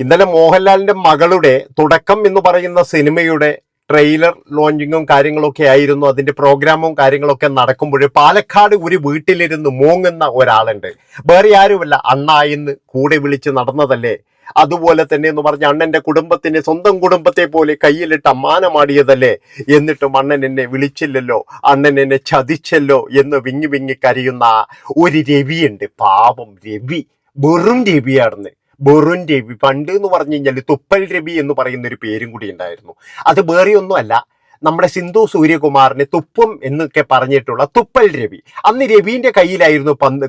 ഇന്നലെ മോഹൻലാലിന്റെ മകളുടെ തുടക്കം എന്ന് പറയുന്ന സിനിമയുടെ ട്രെയിലർ ലോഞ്ചിങ്ങും കാര്യങ്ങളൊക്കെ ആയിരുന്നു. അതിന്റെ പ്രോഗ്രാമും കാര്യങ്ങളൊക്കെ നടക്കുമ്പോൾ പാലക്കാട് ഒരു വീട്ടിലിരുന്ന് മൂങ്ങുന്ന ഒരാളുണ്ട്. വേറെ ആരുമല്ല, അണ്ണായിന്ന് കൂടെ വിളിച്ച് നടന്നതല്ലേ. അതുപോലെ തന്നെ എന്ന് പറഞ്ഞ അണ്ണന്റെ കുടുംബത്തിന് സ്വന്തം കുടുംബത്തെ പോലെ കയ്യിലിട്ട് അമ്മാനമാടിയതല്ലേ. എന്നിട്ടും അണ്ണൻ എന്നെ വിളിച്ചില്ലല്ലോ, അണ്ണൻ എന്നെ ചതിച്ചല്ലോ എന്ന് വിങ്ങി വിങ്ങി കരയുന്ന ഒരു രവിയുണ്ട്. പാവം രവി, വെറും രവിയാണെന്ന്. ബൊറുൻ രവി. പണ്ട് എന്ന് പറഞ്ഞു കഴിഞ്ഞാൽ തുപ്പൽ രവി എന്ന് പറയുന്ന ഒരു പേരും കൂടി ഉണ്ടായിരുന്നു. അത് വേറെ ഒന്നുമല്ല, നമ്മുടെ സിന്ധു സൂര്യകുമാറിനെ തുപ്പും എന്നൊക്കെ പറഞ്ഞിട്ടുള്ള തുപ്പൽ രവി. അന്ന് രവിന്റെ കയ്യിലായിരുന്നു പന്ത്,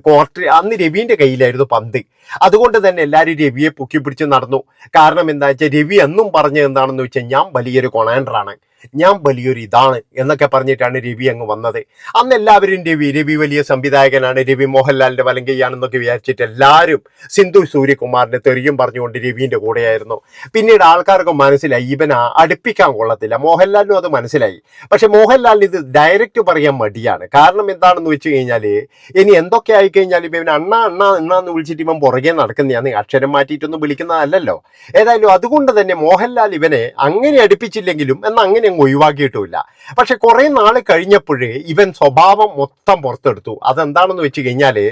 അന്ന് രവിന്റെ കയ്യിലായിരുന്നു പന്ത്. അതുകൊണ്ട് തന്നെ എല്ലാവരും രവിയെ പൊക്കി പിടിച്ച് നടന്നു. കാരണം എന്താ വെച്ചാൽ രവി എന്നും പറഞ്ഞത് എന്താണെന്ന് വെച്ചാൽ ഞാൻ വലിയൊരു കൊണാൻഡറാണ്, ഞാൻ വലിയൊരു ഇതാണ് എന്നൊക്കെ പറഞ്ഞിട്ടാണ് രവി അങ്ങ് വന്നത്. അന്ന് എല്ലാവരും രവി വലിയ സംവിധായകനാണ്, രവി മോഹൻലാലിന്റെ വലങ്കയാണെന്നൊക്കെ വിചാരിച്ചിട്ട് എല്ലാവരും സിന്ധു സൂര്യകുമാറിനെ തെറിയും പറഞ്ഞുകൊണ്ട് രവിന്റെ കൂടെയായിരുന്നു. പിന്നീട് ആൾക്കാർക്ക് മനസ്സിലായി ഇവനെ അടുപ്പിക്കാൻ കൊള്ളത്തില്ല. മോഹൻലാലിനും അത് മനസ്സിലായി. പക്ഷെ മോഹൻലാലിന് ഇത് ഡയറക്റ്റ് പറയാൻ മടിയാണ്. കാരണം എന്താണെന്ന് വെച്ച് കഴിഞ്ഞാൽ ഇനി എന്തൊക്കെ ആയിക്കഴിഞ്ഞാൽ ഇവൻ അണ്ണാന്ന് വിളിച്ചിട്ട് ഇവൻ പുറകെ നടക്കുന്നതാണ്, അക്ഷരം മാറ്റിയിട്ടൊന്നും വിളിക്കുന്നതല്ലല്ലോ. ഏതായാലും അതുകൊണ്ട് തന്നെ മോഹൻലാൽ ഇവനെ അങ്ങനെ അടുപ്പിച്ചില്ലെങ്കിലും അങ്ങനെ ഒഴിവാക്കിയിട്ടുമില്ല. പക്ഷെ കുറെ നാൾ കഴിഞ്ഞപ്പോഴേ ഇവൻ സ്വഭാവം മൊത്തം പുറത്തെടുത്തു. അതെന്താണെന്ന് വെച്ച് കഴിഞ്ഞാല്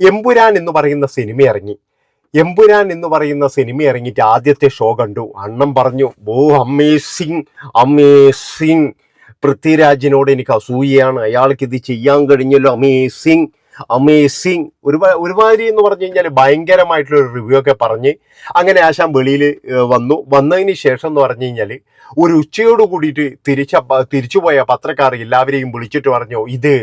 എമ്പുരാൻ എന്ന് പറയുന്ന സിനിമ ഇറങ്ങി. എമ്പുരാൻ എന്ന് പറയുന്ന സിനിമ ഇറങ്ങിയിട്ട് ആദ്യത്തെ ഷോ കണ്ടു. അണ്ണൻ പറഞ്ഞു, ഓ അമേസിങ് അമേസിങ്, പൃഥ്വിരാജിനോട് എനിക്ക് അസൂയയാണ്, അയാൾക്ക് ഇത് ചെയ്യാൻ കഴിഞ്ഞല്ലോ, അമേസിങ് അമേസിങ്. ഒരുമാതിരി എന്ന് പറഞ്ഞു കഴിഞ്ഞാൽ ഭയങ്കരമായിട്ടുള്ള ഒരു റിവ്യൂ ഒക്കെ പറഞ്ഞ് അങ്ങനെ ആശാൻ വെളിയിൽ വന്നതിന് ശേഷം എന്ന് പറഞ്ഞു കഴിഞ്ഞാൽ ഒരു ഉച്ചയോട് കൂടിയിട്ട് തിരിച്ചുപോയ പത്രക്കാർ എല്ലാവരെയും വിളിച്ചിട്ട് പറഞ്ഞു, ഇത്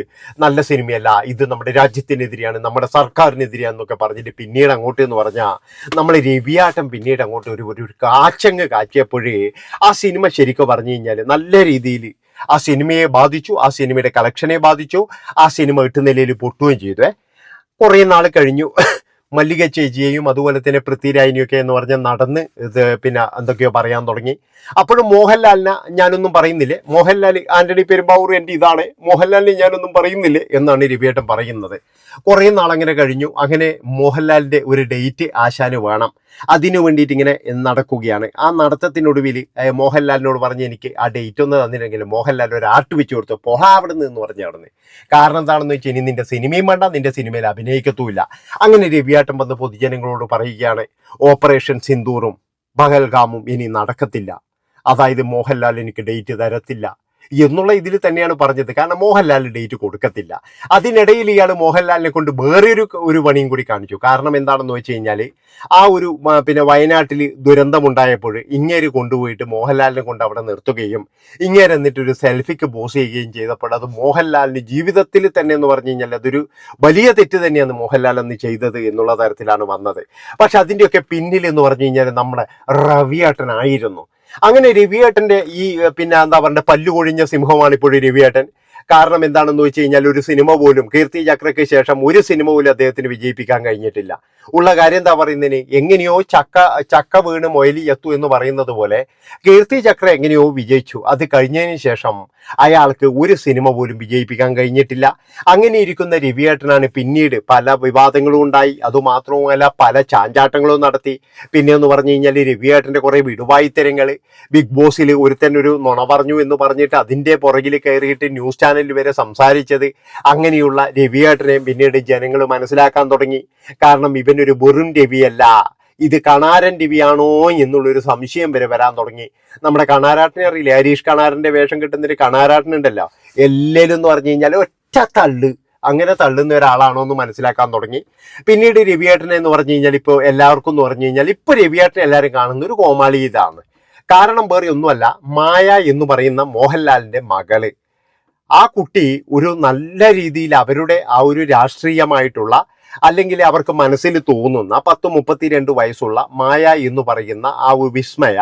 നല്ല സിനിമയല്ല, ഇത് നമ്മുടെ രാജ്യത്തിനെതിരെയാണ്, നമ്മുടെ സർക്കാരിനെതിരെയാണെന്നൊക്കെ പറഞ്ഞിട്ട് പിന്നീട് അങ്ങോട്ട് എന്ന് പറഞ്ഞാൽ നമ്മൾ രവിയാട്ടം പിന്നീട് അങ്ങോട്ട് ഒരു കാച്ചങ്ങ് കാച്ചിയപ്പോഴേ ആ സിനിമ ശരിക്കും പറഞ്ഞു കഴിഞ്ഞാൽ നല്ല രീതിയിൽ ആ സിനിമയെ ബാധിച്ചു, ആ സിനിമയുടെ കളക്ഷനെ ബാധിച്ചു, ആ സിനിമ എട്ടുനിലയിൽ പൊട്ടുകയും ചെയ്തു. കുറേ നാൾ കഴിഞ്ഞു മല്ലിക ചേച്ചിയെയും അതുപോലെ തന്നെ പൃഥ്വിരാജിനെയൊക്കെ എന്ന് പറഞ്ഞാൽ നടന്ന് ഇത് പിന്നെ എന്തൊക്കെയോ പറയാൻ തുടങ്ങി. അപ്പോഴും മോഹൻലാലിനെ ഞാനൊന്നും പറയുന്നില്ലേ, മോഹൻലാൽ ആന്റണി പെരുമ്പാവൂർ എൻ്റെ ഇതാണ്, മോഹൻലാലിനെ ഞാനൊന്നും പറയുന്നില്ലേ എന്നാണ് രവിയേട്ടൻ പറയുന്നത്. കുറേ നാളങ്ങനെ കഴിഞ്ഞു. അങ്ങനെ മോഹൻലാലിൻ്റെ ഒരു ഡേറ്റ് ആശാന് വേണം, അതിനു വേണ്ടിയിട്ട് ഇങ്ങനെ നടക്കുകയാണ്. ആ നടത്തത്തിനൊടുവിൽ മോഹൻലാലിനോട് പറഞ്ഞ് എനിക്ക് ആ ഡേറ്റ് ഒന്ന് തന്നില്ലെങ്കിലും മോഹൻലാൽ ഒരു ആർട്ട് വെച്ച് കൊടുത്തു, പോഹാ അവിടെ നിന്ന് പറഞ്ഞ് അവിടുന്ന്. കാരണം എന്താണെന്ന് വെച്ചാൽ ഇനി നിന്റെ സിനിമയും വേണ്ട, നിന്റെ സിനിമയിൽ അഭിനയിക്കത്തുമില്ല. അങ്ങനെ രവിയാട്ടം വന്ന് പൊതുജനങ്ങളോട് പറയുകയാണ്, ഓപ്പറേഷൻ സിന്ദൂറും പഹൽഗാമും ഇനി നടക്കത്തില്ല, അതായത് മോഹൻലാൽ എനിക്ക് ഡേറ്റ് തരത്തില്ല എന്നുള്ള ഇതിൽ തന്നെയാണ് പറഞ്ഞത്. കാരണം മോഹൻലാൽ ഡേറ്റ് കൊടുക്കത്തില്ല. അതിനിടയിൽ ഇയാൾ മോഹൻലാലിനെ കൊണ്ട് വേറൊരു പണിയും കൂടി കാണിച്ചു. കാരണം എന്താണെന്ന് വെച്ച് കഴിഞ്ഞാൽ ആ ഒരു പിന്നെ വയനാട്ടിൽ ദുരന്തമുണ്ടായപ്പോൾ ഇങ്ങേര് കൊണ്ടുപോയിട്ട് മോഹൻലാലിനെ കൊണ്ട് അവിടെ നിർത്തുകയും ഇങ്ങേര് എന്നിട്ടൊരു സെൽഫിക്ക് പോസ് ചെയ്യുകയും ചെയ്തപ്പോൾ അത് മോഹൻലാലിന് ജീവിതത്തിൽ തന്നെ എന്ന് പറഞ്ഞു കഴിഞ്ഞാൽ അതൊരു വലിയ തെറ്റ് തന്നെയാണ് മോഹൻലാൽ അന്ന് ചെയ്തത് എന്നുള്ള തരത്തിലാണ് വന്നത്. പക്ഷെ അതിൻ്റെയൊക്കെ പിന്നിൽ എന്ന് പറഞ്ഞു കഴിഞ്ഞാൽ നമ്മുടെ രവിയേട്ടനായിരുന്നു. അങ്ങനെ രവിയേട്ടന്റെ ഈ പിന്നെ എന്താ പറയുക പല്ലുകൊഴിഞ്ഞ സിംഹമാണ് ഇപ്പോഴും രവിയേട്ടൻ. കാരണം എന്താണെന്ന് വെച്ച് കഴിഞ്ഞാൽ ഒരു സിനിമ പോലും കീർത്തി ചക്രയ്ക്ക് ശേഷം ഒരു സിനിമ പോലും അദ്ദേഹത്തിന് വിജയിപ്പിക്കാൻ കഴിഞ്ഞിട്ടില്ല. ഉള്ള കാര്യം എന്താ പറയുന്നതിന്, എങ്ങനെയോ ചക്ക വീണ് മൊയലി എത്തു എന്ന് പറയുന്നത് പോലെ കീർത്തി ചക്ര എങ്ങനെയോ വിജയിച്ചു. അത് കഴിഞ്ഞതിന് ശേഷം അയാൾക്ക് ഒരു സിനിമ പോലും വിജയിപ്പിക്കാൻ കഴിഞ്ഞിട്ടില്ല. അങ്ങനെ ഇരിക്കുന്ന രവിയേട്ടനാണ് പിന്നീട് പല വിവാദങ്ങളും ഉണ്ടായി. അതുമാത്രവുമല്ല പല ചാഞ്ചാട്ടങ്ങളും നടത്തി. പിന്നെ എന്ന് പറഞ്ഞു കഴിഞ്ഞാൽ രവിയേട്ടൻ്റെ കുറേ വിടുവായിത്തരങ്ങൾ, ബിഗ് ബോസിൽ ഒരുത്തനൊരു നുണ പറഞ്ഞു എന്ന് പറഞ്ഞിട്ട് അതിൻ്റെ പുറകിൽ കയറിയിട്ട് ന്യൂസ് ചാനലിൽ വരെ സംസാരിച്ചത്. അങ്ങനെയുള്ള രവിയേട്ടനെ പിന്നീട് ജനങ്ങൾ മനസ്സിലാക്കാൻ തുടങ്ങി. കാരണം ഇവനൊരു വെറും രവിയല്ല, ഇത് കണാരൻ രവിയാണോ എന്നുള്ളൊരു സംശയം വരെ വരാൻ തുടങ്ങി. നമ്മുടെ കണാരാട്ടിനെ അറിയില്ലേ, ഹരീഷ് കണാരന്റെ വേഷം കിട്ടുന്നൊരു കണാരാട്ടനുണ്ടല്ലോ, എല്ലേലും എന്ന് പറഞ്ഞു കഴിഞ്ഞാൽ ഒറ്റ തള്ളു, അങ്ങനെ തള്ളുന്ന ഒരാളാണോ എന്ന് മനസ്സിലാക്കാൻ തുടങ്ങി. പിന്നീട് രവിയേട്ടനെ എന്ന് പറഞ്ഞു കഴിഞ്ഞാൽ ഇപ്പോൾ എല്ലാവർക്കും എന്ന് പറഞ്ഞു കഴിഞ്ഞാൽ ഇപ്പോൾ രവിയേട്ടനെ എല്ലാവരും കാണുന്ന ഒരു കോമാളി ഇതാണ്. കാരണം വേറെ ഒന്നുമല്ല, മായ എന്ന് പറയുന്ന മോഹൻലാലിന്റെ മകള്, ആ കുട്ടി ഒരു നല്ല രീതിയിൽ അവരുടെ ആ ഒരു രാഷ്ട്രീയമായിട്ടുള്ള അല്ലെങ്കിൽ അവർക്ക് മനസ്സിൽ തോന്നുന്ന 32 വയസ്സുള്ള മായ എന്ന് പറയുന്ന ആ ഒരു വിസ്മയ,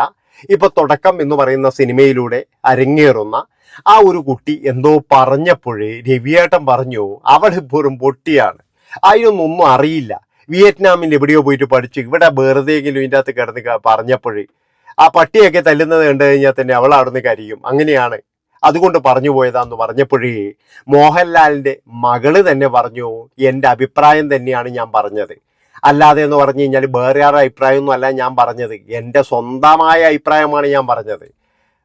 ഇപ്പൊ തുടക്കം എന്ന് പറയുന്ന സിനിമയിലൂടെ അരങ്ങേറുന്ന ആ ഒരു കുട്ടി എന്തോ പറഞ്ഞപ്പോഴേ രവിയേട്ടൻ പറഞ്ഞു അവൾ വെറും പൊട്ടിയാണ്, അതിനൊന്നും അറിയില്ല, വിയറ്റ്നാമിൽ എവിടെയോ പോയിട്ട് പഠിച്ചു, ഇവിടെ വെറുതെയെങ്കിലും ഇതിൻ്റെ അകത്ത് കിടന്ന് പറഞ്ഞപ്പോഴേ ആ പട്ടിയൊക്കെ തല്ലുന്നത് കണ്ടു കഴിഞ്ഞാൽ തന്നെ അവൾ അവിടുന്ന് കരിയും, അങ്ങനെയാണ് അതുകൊണ്ട് പറഞ്ഞു പോയതാന്ന് പറഞ്ഞപ്പോഴേ മോഹൻലാലിന്റെ മകള് തന്നെ പറഞ്ഞു എൻ്റെ അഭിപ്രായം തന്നെയാണ് ഞാൻ പറഞ്ഞത്, അല്ലാതെ എന്ന് പറഞ്ഞു കഴിഞ്ഞാൽ വേറെ ആരുടെ അഭിപ്രായമൊന്നും അല്ല ഞാൻ പറഞ്ഞത്, എൻ്റെ സ്വന്തമായ അഭിപ്രായമാണ് ഞാൻ പറഞ്ഞത്.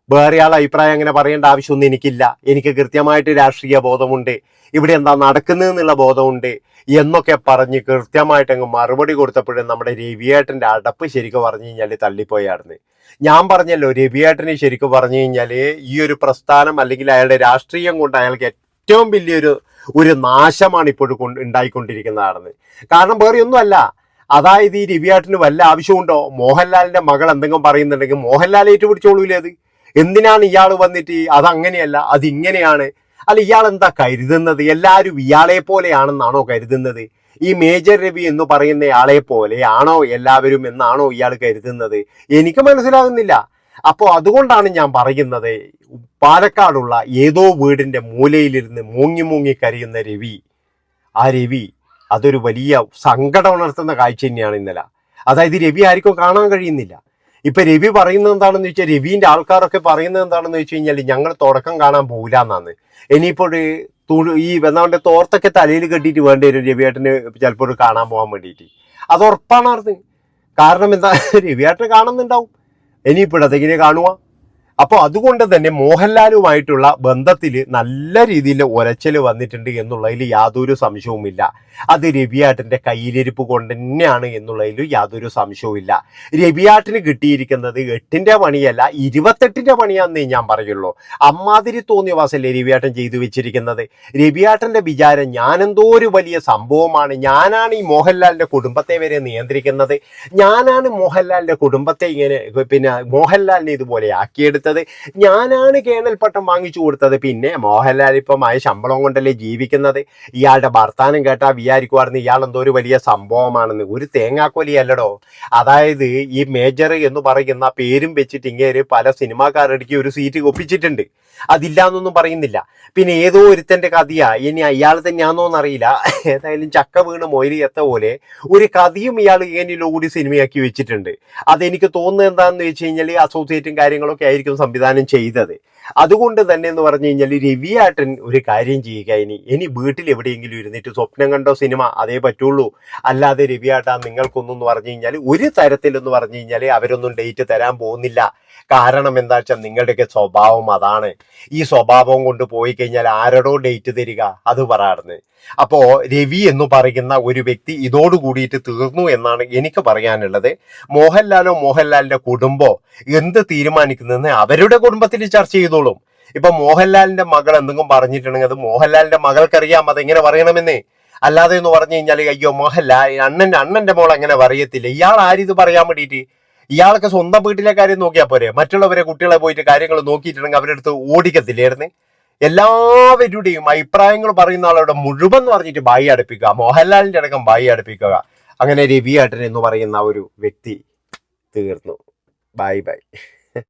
വേറെ ആൾ അഭിപ്രായം അങ്ങനെ പറയേണ്ട ആവശ്യമൊന്നും എനിക്കില്ല. എനിക്ക് കൃത്യമായിട്ട് രാഷ്ട്രീയ ബോധമുണ്ട്, ഇവിടെ എന്താ നടക്കുന്നതെന്നുള്ള ബോധമുണ്ട് എന്നൊക്കെ പറഞ്ഞ് കൃത്യമായിട്ട് അങ്ങ് മറുപടി കൊടുത്തപ്പോഴും നമ്മുടെ രവിയേട്ടൻ്റെ അടപ്പ് ശരിക്കും പറഞ്ഞു കഴിഞ്ഞാൽ തള്ളിപ്പോയായിരുന്നു. ഞാൻ പറഞ്ഞല്ലോ, രവിയേട്ടന് ശരിക്കും പറഞ്ഞു കഴിഞ്ഞാൽ ഈ ഒരു പ്രസ്ഥാനം അല്ലെങ്കിൽ അയാളുടെ രാഷ്ട്രീയം കൊണ്ട് അയാൾക്ക് ഏറ്റവും വലിയൊരു നാശമാണ് ഇപ്പോഴും ഉണ്ടായിക്കൊണ്ടിരിക്കുന്നതാണെന്ന്. കാരണം വേറെ ഒന്നുമല്ല, അതായത് ഈ രവിയേട്ടന് വല്ല ആവശ്യമുണ്ടോ? മോഹൻലാലിന്റെ മകൾ എന്തെങ്കിലും പറയുന്നുണ്ടെങ്കിൽ മോഹൻലാൽ ഏറ്റുപിടിച്ചോളൂലേ അത്? എന്തിനാണ് ഇയാൾ വന്നിട്ട് അതങ്ങനെയല്ല അതിങ്ങനെയാണ്? അല്ല, ഇയാൾ എന്താ കരുതുന്നത്? എല്ലാവരും ഇയാളെ പോലെയാണെന്നാണോ കരുതുന്നത്? ഈ മേജർ രവി എന്ന് പറയുന്ന ആളെ പോലെയാണോ എല്ലാവരും എന്നാണോ ഇയാൾ കരുതുന്നത്? എനിക്ക് മനസ്സിലാകുന്നില്ല. അപ്പോൾ അതുകൊണ്ടാണ് ഞാൻ പറയുന്നത്, പാലക്കാടുള്ള ഏതോ വീടിന്റെ മൂലയിലിരുന്ന് മൂങ്ങി മൂങ്ങി കരയുന്ന രവി, ആ രവി അതൊരു വലിയ സങ്കടം ഉണർത്തുന്ന കാഴ്ച തന്നെയാണ് ഇന്നലെ. അതായത് രവി ആർക്കും കാണാൻ കഴിയുന്നില്ല. ഇപ്പൊ രവി പറയുന്നത് എന്താണെന്ന് വെച്ചാൽ, രവിന്റെ ആൾക്കാരൊക്കെ പറയുന്നത് എന്താണെന്ന് വെച്ച് കഴിഞ്ഞാൽ ഞങ്ങൾ തുടക്കം കാണാൻ പോകില്ല എന്നാണ്. ഇനിയിപ്പോൾ ഈ വെന്നാണ്ട് തോർത്തൊക്കെ തലയിൽ കെട്ടിയിട്ട് വേണ്ടി വരും രവിയേട്ടന് ചിലപ്പോൾ കാണാൻ പോകാൻ വേണ്ടിയിട്ട്. അത് ഉറപ്പാണ്. കാരണം എന്താ, രവിയേട്ടന് കാണുന്നുണ്ടാവും, ഇനിയിപ്പോൾ അതെങ്ങനെ കാണുക? അപ്പോൾ അതുകൊണ്ട് തന്നെ മോഹൻലാലുമായിട്ടുള്ള ബന്ധത്തിൽ നല്ല രീതിയിൽ ഉരച്ചൽ വന്നിട്ടുണ്ട് എന്നുള്ളതിൽ യാതൊരു സംശയവുമില്ല. അത് രവിയേട്ടൻ്റെ കയ്യിലിരിപ്പ് കൊണ്ട് തന്നെയാണ് എന്നുള്ളതിൽ യാതൊരു സംശയവുമില്ല. രവിയേട്ടന് കിട്ടിയിരിക്കുന്നത് 8ന്റെ പണിയല്ല 28ന്റെ പണിയാന്നേ ഞാൻ പറയുള്ളൂ. അമ്മാതിരി തോന്നിയ വാസല്ലേ രവിയേട്ടൻ ചെയ്തു വെച്ചിരിക്കുന്നത്. രവിയേട്ടൻ്റെ വിചാരം ഞാനെന്തോ ഒരു വലിയ സംഭവമാണ്, ഞാനാണ് ഈ മോഹൻലാലിൻ്റെ കുടുംബത്തെ വരെ നിയന്ത്രിക്കുന്നത്, ഞാനാണ് മോഹൻലാലിൻ്റെ കുടുംബത്തെ ഇങ്ങനെ മോഹൻലാലിനെ ഇതുപോലെ ആക്കിയെടുത്തത്, ഞാനാണ് കേണൽ പട്ടം വാങ്ങിച്ചു കൊടുത്തത്. പിന്നെ മോഹൻലാൽ ഇപ്പം ആയ ശമ്പളം കൊണ്ടല്ലേ ജീവിക്കുന്നത്. ഇയാളുടെ ഭർത്താനം കേട്ടാ വിചാരിക്കുമായിരുന്നു ഇയാൾ എന്തോ ഒരു വലിയ സംഭവമാണെന്ന്. ഒരു തേങ്ങാക്കൊലിയല്ലടോ. അതായത് ഈ മേജർ എന്ന് പറയുന്ന പേരും വെച്ചിട്ട് ഇങ്ങനെ പല സിനിമാക്കാരുടെ ഒരു സീറ്റ് ഒപ്പിച്ചിട്ടുണ്ട്, അതില്ല എന്നൊന്നും പറയുന്നില്ല. പിന്നെ ഏതോ ഒരുത്തൻ്റെ കഥയാ, ഇനി അയാൾ തന്നെയാണെന്നോന്നറിയില്ല, ഏതായാലും ചക്ക വീണ് മൊയില് എത്ത പോലെ ഒരു കഥയും ഇയാൾ ഇങ്ങനെയിലൂടി സിനിമയാക്കി വെച്ചിട്ടുണ്ട്. അതെനിക്ക് തോന്നുന്നത് എന്താണെന്ന് വെച്ച് കഴിഞ്ഞാൽ അസോസിയേറ്റും കാര്യങ്ങളൊക്കെ ആയിരിക്കും സംവിധാനം ചെയ്തത്. അതുകൊണ്ട് തന്നെ എന്ന് പറഞ്ഞു കഴിഞ്ഞാൽ രവിയേട്ടൻ ഒരു കാര്യം ചെയ്യുക, ഇനി വീട്ടിൽ എവിടെയെങ്കിലും ഇരുന്നിട്ട് സ്വപ്നം കണ്ടോ സിനിമ അതേ പറ്റുള്ളൂ. അല്ലാതെ രവിയേട്ടാ നിങ്ങൾക്കൊന്നും എന്ന് പറഞ്ഞു കഴിഞ്ഞാൽ ഒരു തരത്തിലെന്ന് പറഞ്ഞു കഴിഞ്ഞാൽ അവരൊന്നും ഡേറ്റ് തരാൻ പോകുന്നില്ല. കാരണം എന്താ വെച്ചാൽ നിങ്ങളുടെയൊക്കെ സ്വഭാവം അതാണ്. ഈ സ്വഭാവം കൊണ്ട് പോയി കഴിഞ്ഞാൽ ആരോടോ ഡേറ്റ് തരിക, അത് പറയാറുണ്ട്. അപ്പോ രവി എന്ന് പറയുന്ന ഒരു വ്യക്തി ഇതോട് കൂടിയിട്ട് തീർന്നു എന്നാണ് എനിക്ക് പറയാനുള്ളത്. മോഹൻലാലിന്റെ കുടുംബോ എന്ത് തീരുമാനിക്കുന്നതെന്ന് അവരുടെ കുടുംബത്തിൽ ചർച്ച ചെയ്തോളും. ഇപ്പൊ മോഹൻലാലിന്റെ മകൾ എന്തെങ്കിലും പറഞ്ഞിട്ടുണ്ടെങ്കിൽ അത് മോഹൻലാലിന്റെ മകൾക്കറിയാം അതെങ്ങനെ പറയണമെന്ന്. അല്ലാതെ എന്ന് പറഞ്ഞു കഴിഞ്ഞാൽ അയ്യോ മോഹൻലാൽ അണ്ണന്റെ മോൾ അങ്ങനെ പറയത്തില്ല, ഇയാൾ ആരിത് പറയാൻ വേണ്ടിയിട്ട്? ഇയാൾക്ക് സ്വന്തം വീട്ടിലെ കാര്യം നോക്കിയാൽ പോരെ? മറ്റുള്ളവരെ കുട്ടികളെ പോയിട്ട് കാര്യങ്ങൾ നോക്കിയിട്ടുണ്ടെങ്കിൽ അവരുടെ അടുത്ത് ഓടിക്കത്തില്ലായിരുന്നു? എല്ലാവരുടെയും അഭിപ്രായങ്ങൾ പറയുന്ന ആളോട് മുഴുവൻ എന്ന് പറഞ്ഞിട്ട് ബായി അടുപ്പിക്കുക, മോഹൻലാലിന്റെ അടക്കം ബായി അടുപ്പിക്കുക. അങ്ങനെ രവിയേട്ടൻ എന്ന് പറയുന്ന ഒരു വ്യക്തി തീർന്നു. Bye bye.